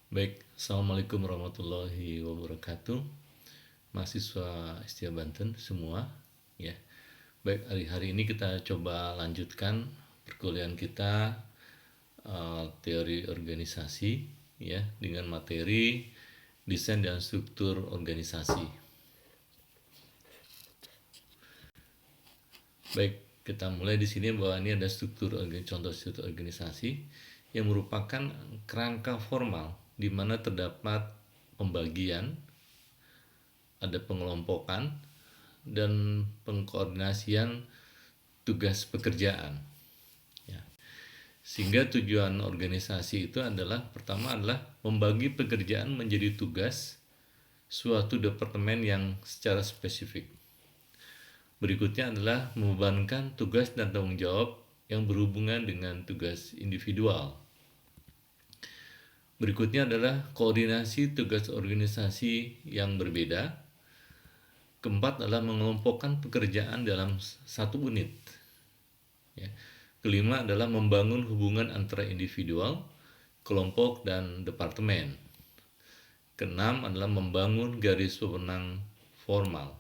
Baik, Assalamualaikum warahmatullahi wabarakatuh. Mahasiswa Setia Banten semua, ya. Baik, hari ini kita coba lanjutkan perkuliahan kita teori organisasi, ya, dengan materi desain dan struktur organisasi. Baik, kita mulai di sini bahwa ini ada contoh struktur organisasi yang merupakan kerangka formal di mana terdapat pembagian, ada pengelompokan, dan pengkoordinasian tugas pekerjaan. Ya. Sehingga tujuan organisasi itu adalah pertama adalah membagi pekerjaan menjadi tugas suatu departemen yang secara spesifik. Berikutnya adalah membebankan tugas dan tanggung jawab yang berhubungan dengan tugas individual. Berikutnya adalah koordinasi tugas organisasi yang berbeda. Keempat adalah mengelompokkan pekerjaan dalam satu unit. Ya. Kelima adalah membangun hubungan antara individual, kelompok, dan departemen. Keenam adalah membangun garis wewenang formal.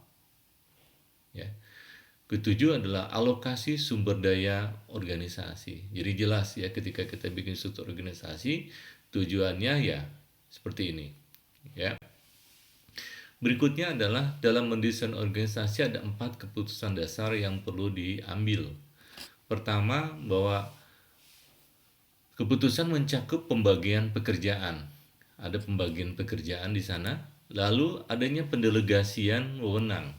Ya. Ketujuh adalah alokasi sumber daya organisasi. Jadi jelas ya ketika kita bikin struktur organisasi, tujuannya ya seperti ini. Ya. Berikutnya adalah dalam mendesain organisasi ada 4 keputusan dasar yang perlu diambil. Pertama, bahwa keputusan mencakup pembagian pekerjaan. Ada pembagian pekerjaan di sana, lalu adanya pendelegasian wewenang.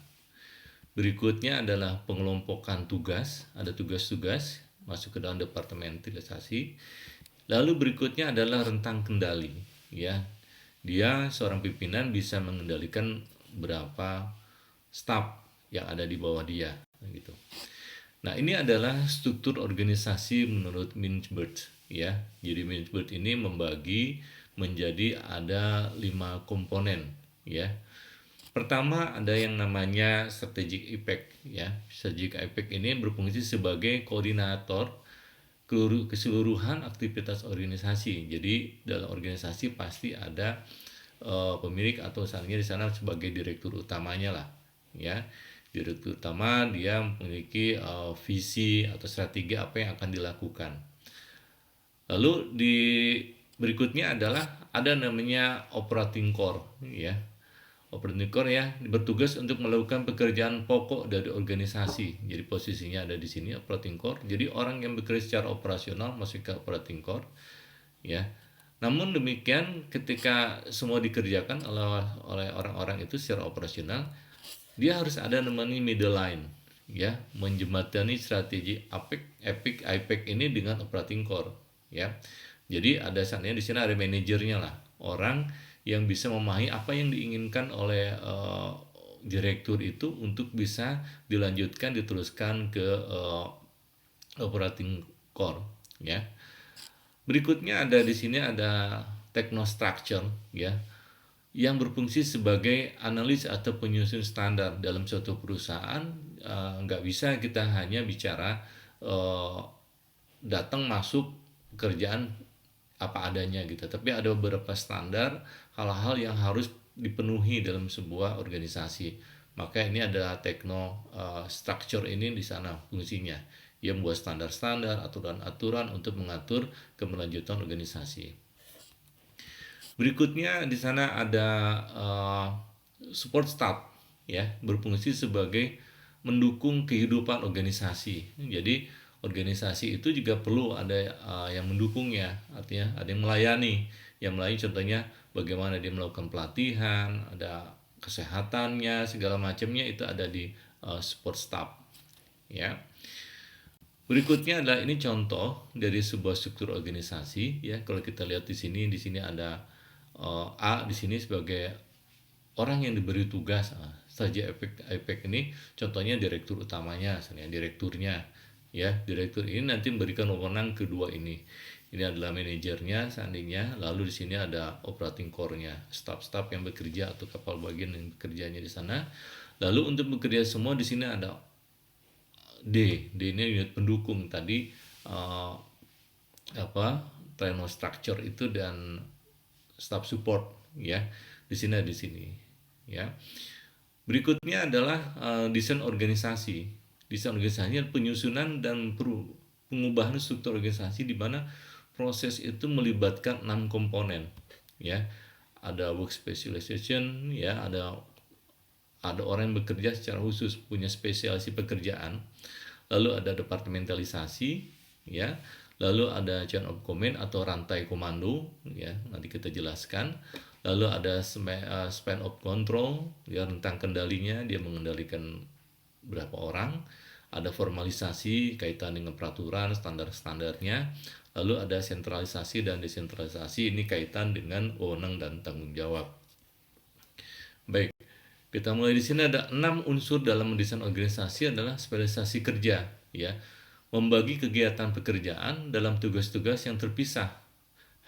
Berikutnya adalah pengelompokan tugas, ada tugas-tugas masuk ke dalam departementalisasi. Lalu berikutnya adalah rentang kendali, ya. Dia seorang pimpinan bisa mengendalikan berapa staf yang ada di bawah dia, gitu. Nah, ini adalah struktur organisasi menurut Mintzberg, ya. Jadi Mintzberg ini membagi menjadi ada 5 komponen, ya. Pertama ada yang namanya strategic impact, ya. Strategic impact ini berfungsi sebagai koordinator keseluruhan aktivitas organisasi. Jadi dalam organisasi pasti ada pemilik atau misalnya di sana sebagai direktur utamanya lah, ya. Direktur utama dia memiliki visi atau strategi apa yang akan dilakukan. Lalu di berikutnya adalah ada namanya operating core, ya. Operating core ya bertugas untuk melakukan pekerjaan pokok dari organisasi. Jadi posisinya ada di sini operating core. Jadi orang yang bekerja secara operasional masuk ke operating core, ya. Namun demikian ketika semua dikerjakan oleh orang-orang itu secara operasional, dia harus ada namanya middle line, ya, menjembatani strategi IPEC ini dengan operating core, ya. Jadi ada saatnya di sini ada manajernya lah, orang yang bisa memahami apa yang diinginkan oleh direktur itu untuk bisa dilanjutkan diteruskan ke operating core, ya. Berikutnya ada di sini ada technostructure, ya, yang berfungsi sebagai analis atau penyusun standar dalam suatu perusahaan. Nggak bisa kita hanya bicara datang masuk pekerjaan apa adanya gitu, tapi ada beberapa standar hal-hal yang harus dipenuhi dalam sebuah organisasi. Maka ini adalah structure ini di sana fungsinya, yang membuat standar-standar, aturan-aturan untuk mengatur keberlanjutan organisasi. Berikutnya di sana ada support staff, ya, berfungsi sebagai mendukung kehidupan organisasi. Jadi organisasi itu juga perlu ada yang mendukungnya, artinya ada yang melayani. Yang melayani contohnya bagaimana dia melakukan pelatihan, ada kesehatannya, segala macamnya itu ada di support staff, ya. Berikutnya adalah ini contoh dari sebuah struktur organisasi, ya. Kalau kita lihat di sini ada A di sini sebagai orang yang diberi tugas strategi efek ini, contohnya direktur utamanya, misalnya direkturnya, ya. Direktur ini nanti memberikan wewenang kedua ini. Ini adalah manajernya seandainya, lalu di sini ada operating core-nya, staf-staf yang bekerja atau kapal bagian yang bekerjanya di sana. Lalu untuk bekerja semua di sini ada D ini unit pendukung tadi, technostructure itu dan staff support ya. Di sini ya. Berikutnya adalah desain organisasi. Desain organisasinya penyusunan dan pengubahan struktur organisasi di mana proses itu melibatkan 6 komponen ya. Ada work specialization ya, ada orang yang bekerja secara khusus punya spesialisasi pekerjaan. Lalu ada departementalisasi ya. Lalu ada chain of command atau rantai komando ya, nanti kita jelaskan. Lalu ada span of control ya, rentang kendalinya, dia mengendalikan berapa orang. Ada formalisasi kaitan dengan peraturan standar-standarnya. Lalu ada sentralisasi dan desentralisasi, ini kaitan dengan wewenang dan tanggung jawab. Baik, kita mulai di sini. Ada 6 unsur dalam mendesain organisasi adalah spesialisasi kerja ya. Membagi kegiatan pekerjaan dalam tugas-tugas yang terpisah.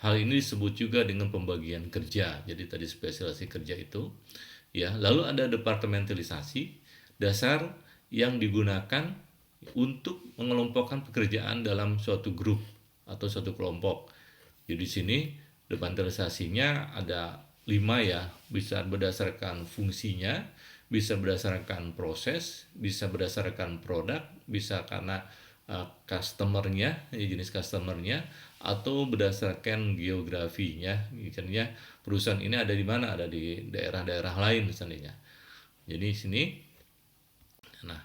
Hal ini disebut juga dengan pembagian kerja. Jadi tadi spesialisasi kerja itu ya. Lalu ada departementalisasi, dasar yang digunakan untuk mengelompokkan pekerjaan dalam suatu grup atau suatu kelompok. Jadi di sini departementalisasinya ada 5 ya, bisa berdasarkan fungsinya, bisa berdasarkan proses, bisa berdasarkan produk, bisa karena customernya, jenis customernya, atau berdasarkan geografinya. Misalnya perusahaan ini ada di mana, ada di daerah-daerah lain misalnya. Jadi di sini, nah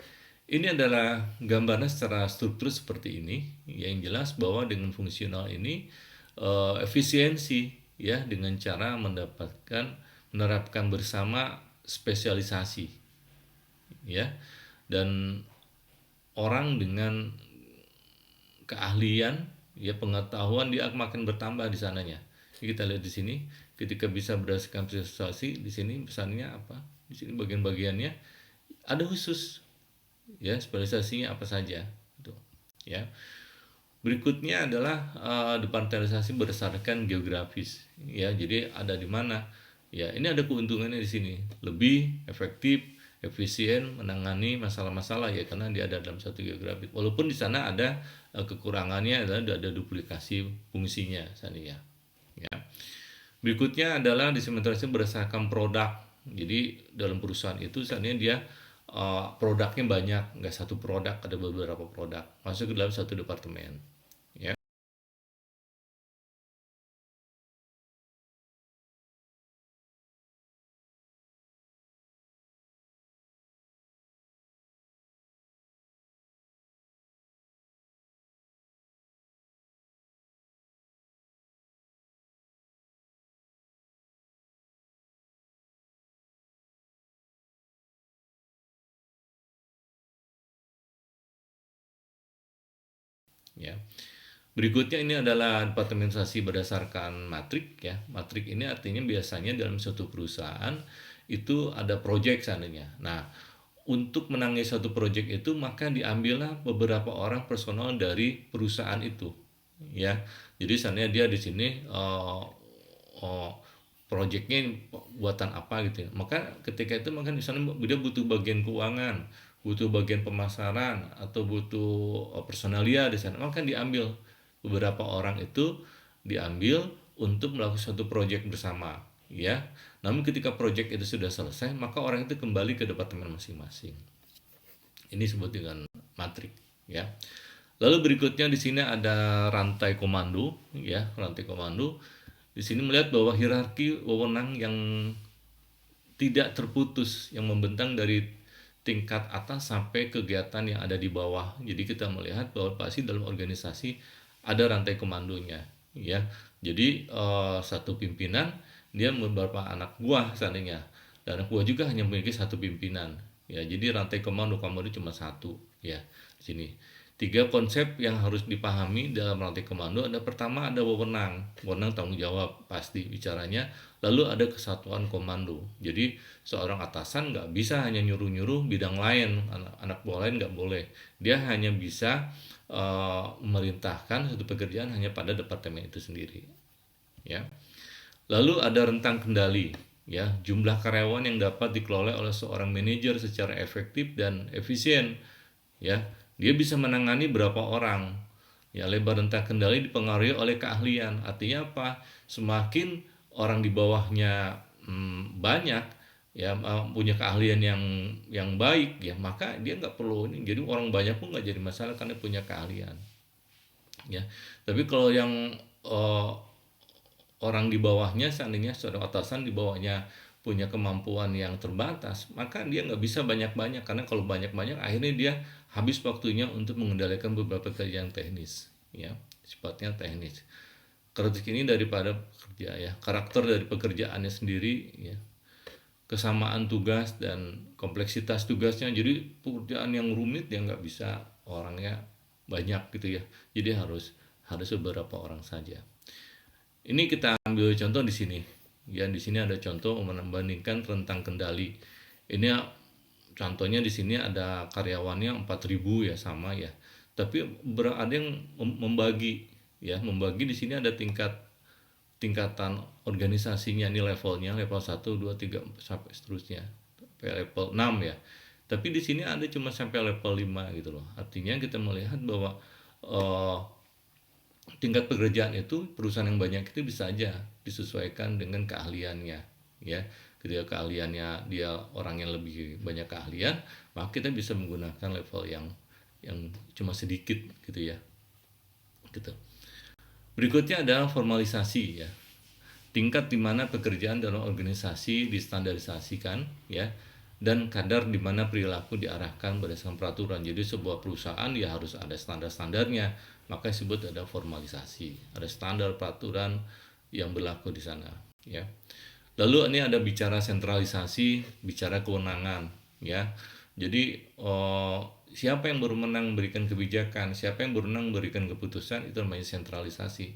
ini adalah gambarnya secara struktur seperti ini. Yang jelas bahwa dengan fungsional ini efisiensi ya, dengan cara menerapkan bersama spesialisasi ya, dan orang dengan keahlian ya, pengetahuan dia makin bertambah di sananya. Kita lihat di sini, ketika bisa berdasarkan spesialisasi, di sini pesannya apa? Di sini bagian-bagiannya ada khusus ya, spesialisasinya apa saja itu ya. Berikutnya adalah departementalisasi berdasarkan geografis ya. Jadi ada di mana ya, ini ada keuntungannya di sini, lebih efektif, efisien menangani masalah-masalah ya, karena dia ada dalam satu geografi. Walaupun di sana ada kekurangannya, adalah ada duplikasi fungsinya ya. Berikutnya adalah desentralisasi berdasarkan produk. Jadi dalam perusahaan itu seandainya dia produknya banyak, nggak satu produk, ada beberapa produk masuk ke dalam satu departemen ya. Ya. Berikutnya ini adalah departementasi berdasarkan matrik ya. Matrik ini artinya biasanya dalam suatu perusahaan itu ada proyek seandainya. Nah, untuk menangani satu proyek itu maka diambillah beberapa orang personal dari perusahaan itu ya. Jadi seandainya dia di sini proyeknya buatan apa gitu ya. Maka ketika itu maka di sana dia butuh bagian keuangan, butuh bagian pemasaran, atau butuh personalia di sana, maka diambil beberapa orang itu, diambil untuk melakukan suatu proyek bersama ya. Namun ketika proyek itu sudah selesai, maka orang itu kembali ke departemen masing-masing. Ini disebut dengan matrik ya. Lalu berikutnya di sini ada rantai komando ya, rantai komando. Di sini melihat bahwa hierarki wewenang yang tidak terputus, yang membentang dari tingkat atas sampai kegiatan yang ada di bawah. Jadi kita melihat bahwa pasti dalam organisasi ada rantai komandonya ya. Jadi satu pimpinan dia beberapa anak buah seandainya, dan anak buah juga hanya memiliki satu pimpinan ya. Jadi rantai komando cuma satu ya. Di sini 3 konsep yang harus dipahami dalam rantai komando. Ada pertama, ada wewenang tanggung jawab pasti bicaranya. Lalu ada kesatuan komando. Jadi seorang atasan nggak bisa hanya nyuruh-nyuruh bidang lain, anak buah lain nggak boleh. Dia hanya bisa memerintahkan satu pekerjaan hanya pada departemen itu sendiri ya. Lalu ada rentang kendali ya, jumlah karyawan yang dapat dikelola oleh seorang manajer secara efektif dan efisien ya. Dia bisa menangani berapa orang ya. Lebar rentang kendali dipengaruhi oleh keahlian. Artinya apa? Semakin orang di bawahnya banyak ya, punya keahlian yang baik ya, maka dia nggak perlu ini, jadi orang banyak pun nggak jadi masalah karena punya keahlian ya. Tapi kalau yang eh, orang di bawahnya, seandainya seorang atasan di bawahnya punya kemampuan yang terbatas, maka dia nggak bisa banyak-banyak, karena kalau banyak-banyak akhirnya dia habis waktunya untuk mengendalikan beberapa pekerjaan teknis ya, sifatnya teknis. Karakteristik ini daripada kerja ya, karakter dari pekerjaannya sendiri ya, kesamaan tugas dan kompleksitas tugasnya. Jadi pekerjaan yang rumit yang nggak bisa orangnya banyak gitu ya, jadi harus beberapa orang saja. Ini kita ambil contoh di sini. Ya, di sini ada contoh membandingkan rentang kendali. Ini contohnya di sini ada karyawannya 4.000 ya, sama ya. Tapi ada yang membagi ya, membagi di sini ada tingkatan organisasinya, ini levelnya level 1 2 3 sampai seterusnya. Sampai level 6 ya. Tapi di sini ada cuma sampai level 5 gitu loh. Artinya kita melihat bahwa eh, tingkat pekerjaan itu, perusahaan yang banyak itu bisa aja disesuaikan dengan keahliannya ya. Ketika keahliannya dia orang yang lebih banyak keahlian, maka kita bisa menggunakan level yang cuma sedikit gitu ya, gitu. Berikutnya adalah formalisasi ya, tingkat di mana pekerjaan dalam organisasi distandarisasikan ya, dan kadar di mana perilaku diarahkan berdasarkan peraturan. Jadi sebuah perusahaan ya harus ada standar-standarnya, maka disebut ada formalisasi, ada standar peraturan yang berlaku di sana ya. Lalu ini ada bicara sentralisasi, bicara kewenangan ya. Jadi siapa yang berwenang memberikan kebijakan, siapa yang berwenang memberikan keputusan, itu namanya sentralisasi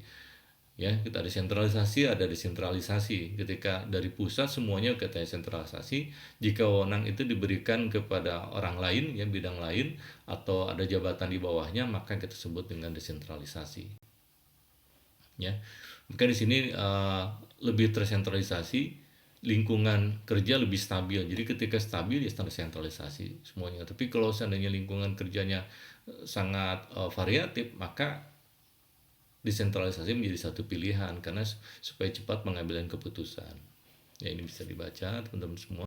ya. Kita ada sentralisasi, ada desentralisasi. Ketika dari pusat semuanya kita sentralisasi, jika wewenang itu diberikan kepada orang lain ya, bidang lain, atau ada jabatan di bawahnya, maka kita sebut dengan desentralisasi ya. Maka di sini lebih tersentralisasi, lingkungan kerja lebih stabil. Jadi ketika stabil ya tersentralisasi semuanya. Tapi kalau seandainya lingkungan kerjanya sangat variatif, maka desentralisasi menjadi satu pilihan, karena supaya cepat mengambil keputusan ya. Ini bisa dibaca teman-teman semua.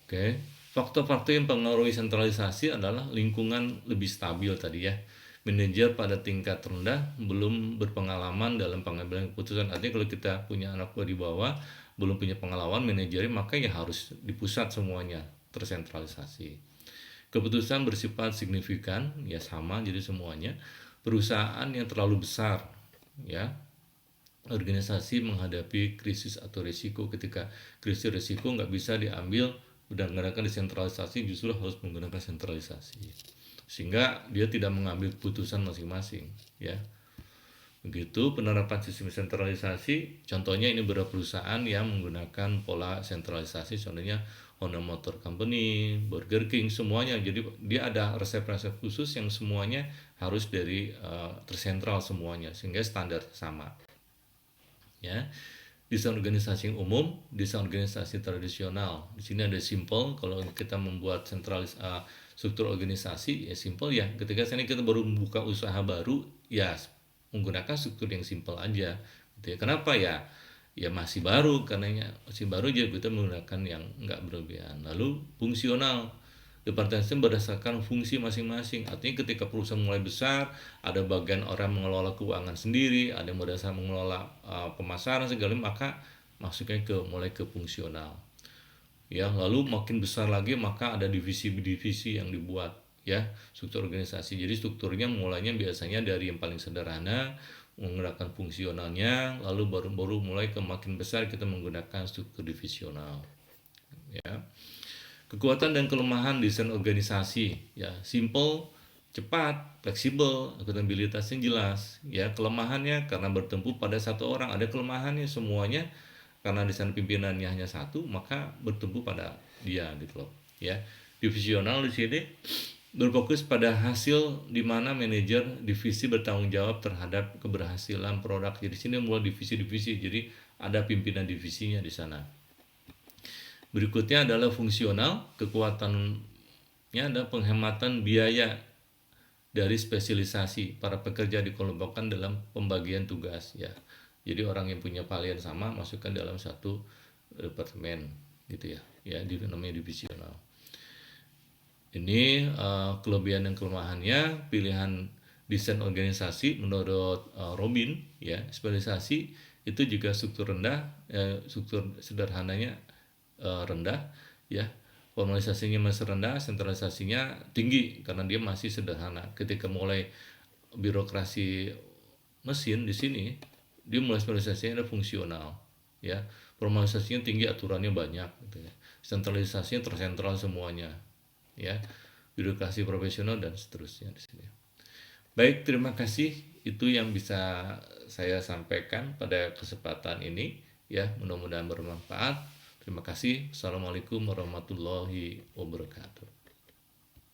Oke, faktor-faktor yang mempengaruhi sentralisasi adalah lingkungan lebih stabil tadi ya. Manajer pada tingkat rendah belum berpengalaman dalam pengambilan keputusan. Artinya kalau kita punya anak buah di bawah belum punya pengalaman manajernya, maka ya harus di pusat semuanya, tersentralisasi. Keputusan bersifat signifikan ya, sama, jadi semuanya. Perusahaan yang terlalu besar ya, organisasi menghadapi krisis atau risiko. Ketika krisis risiko nggak bisa diambil menggunakan desentralisasi, justru harus menggunakan sentralisasi, sehingga dia tidak mengambil keputusan masing-masing ya. Begitu penerapan sistem sentralisasi. Contohnya ini beberapa perusahaan yang menggunakan pola sentralisasi, contohnya Honda Motor Company, Burger King, semuanya. Jadi dia ada resep-resep khusus yang semuanya harus dari tersentral semuanya, sehingga standar sama ya. Desain organisasi yang umum, desain organisasi tradisional. Di sini ada simple. Kalau kita membuat struktur organisasi ya simple ya. Ketika kita baru membuka usaha baru ya menggunakan struktur yang simple aja gitu ya. Kenapa ya? Ya masih baru, karena masih baru jadi kita menggunakan yang enggak berlebihan. Lalu fungsional, departemen berdasarkan fungsi masing-masing. Artinya ketika perusahaan mulai besar, ada bagian orang mengelola keuangan sendiri, ada yang berdasarkan mengelola pemasaran segala, maka masuknya mulai ke fungsional ya. Lalu makin besar lagi, maka ada divisi-divisi yang dibuat ya, struktur organisasi. Jadi strukturnya mulainya biasanya dari yang paling sederhana, menggunakan fungsionalnya, lalu baru mulai ke makin besar kita menggunakan struktur divisional ya. Kekuatan dan kelemahan desain organisasi ya, simple, cepat, fleksibel, akuntabilitasnya jelas ya. Kelemahannya karena bertumpu pada satu orang, ada kelemahannya semuanya karena desain pimpinannya hanya satu, maka bertumpu pada dia gitu loh ya. Divisional di sini berfokus pada hasil, di mana manajer divisi bertanggung jawab terhadap keberhasilan produk. Jadi sini mulai divisi-divisi, jadi ada pimpinan divisinya di sana. Berikutnya adalah fungsional. Kekuatannya ada penghematan biaya dari spesialisasi. Para pekerja dikelompokkan dalam pembagian tugas ya. Jadi orang yang punya keahlian sama masukkan dalam satu departemen gitu ya. Ya, namanya divisional. Ini kelebihan dan kelemahannya. Pilihan desain organisasi menurut Robin ya, spesialisasi itu juga struktur rendah, struktur sederhananya rendah ya, formalisasinya masih rendah, sentralisasinya tinggi karena dia masih sederhana. Ketika mulai birokrasi mesin di sini, dia mulai spesialisasinya ada fungsional ya, formalisasinya tinggi, aturannya banyak gitu ya, sentralisasinya tersentral semuanya ya, birokrasi profesional dan seterusnya di sini. Baik, terima kasih, itu yang bisa saya sampaikan pada kesempatan ini ya, mudah-mudahan bermanfaat. Terima kasih. Assalamualaikum warahmatullahi wabarakatuh.